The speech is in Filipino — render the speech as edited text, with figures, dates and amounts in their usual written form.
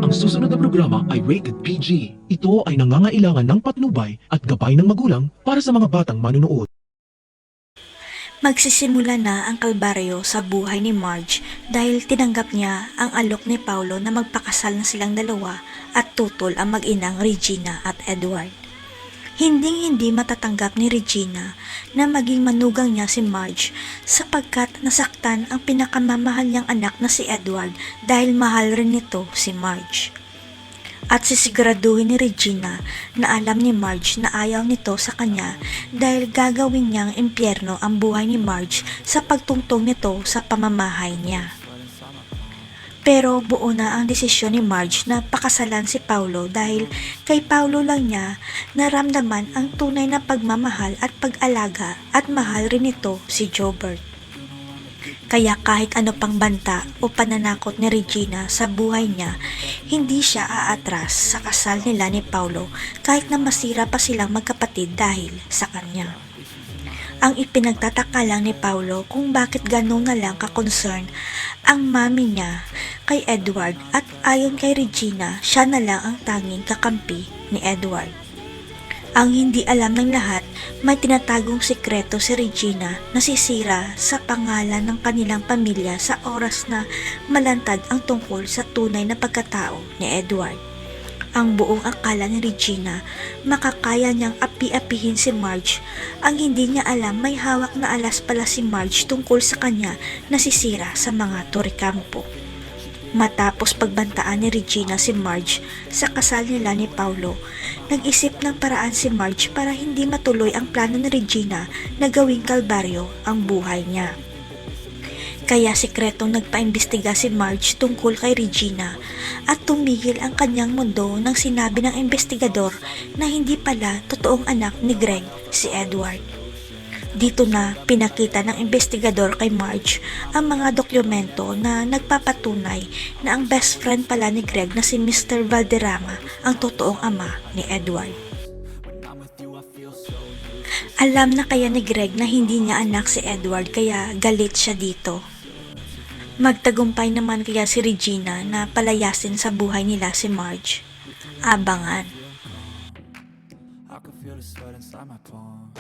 Ang susunod na programa ay rated PG. Ito ay nangangailangan ng patnubay at gabay ng magulang para sa mga batang manunood. Magsisimula na ang kalbaryo sa buhay ni Marge dahil tinanggap niya ang alok ni Paulo na magpakasal na silang dalawa at tutol ang mag-inang Regina at Edward. Hinding-hindi matatanggap ni Regina na maging manugang niya si Marge sapagkat nasaktan ang pinakamamahal niyang anak na si Edward dahil mahal rin nito si Marge. At sisiguraduhin ni Regina na alam ni Marge na ayaw nito sa kanya dahil gagawin niyang impyerno ang buhay ni Marge sa pagtungtong nito sa pamamahay niya. Pero buo na ang desisyon ni Marge na pakasalan si Paulo dahil kay Paulo lang niya naramdaman ang tunay na pagmamahal at pag-alaga at mahal rin nito si Jobert. Kaya kahit ano pang banta o pananakot ni Regina sa buhay niya, hindi siya aatras sa kasal nila ni Paulo kahit na masira pa silang magkapatid dahil sa kanya. Ang ipinagtataka lang ni Paulo kung bakit ganun na lang ka-concern ang mami niya kay Edward at ayon kay Regina, siya na lang ang tanging kakampi ni Edward. Ang hindi alam ng lahat, may tinatagong sikreto si Regina na sisira sa pangalan ng kanilang pamilya sa oras na malantad ang tungkol sa tunay na pagkatao ni Edward. Ang buong akala ni Regina, makakaya niyang api-apihin si Marge. Ang hindi niya alam, may hawak na alas pala si Marge tungkol sa kanya na sisira sa mga Torrecampo. Matapos pagbantaan ni Regina si Marge sa kasal nila ni Paulo, nag-isip ng paraan si Marge para hindi matuloy ang plano ni Regina na gawing kalbaryo ang buhay niya. Kaya sikretong nagpaimbestiga si Marge tungkol kay Regina at tumigil ang kanyang mundo nang sinabi ng investigador na hindi pala totoong anak ni Greg si Edward. Dito na pinakita ng investigador kay Marge ang mga dokumento na nagpapatunay na ang best friend pala ni Greg na si Mr. Valderrama ang totoong ama ni Edward. Alam na kaya ni Greg na hindi niya anak si Edward kaya galit siya dito. Magtagumpay naman kaya si Regina na palayasin sa buhay nila si Marge. Abangan. I can feel the sweat inside my palms.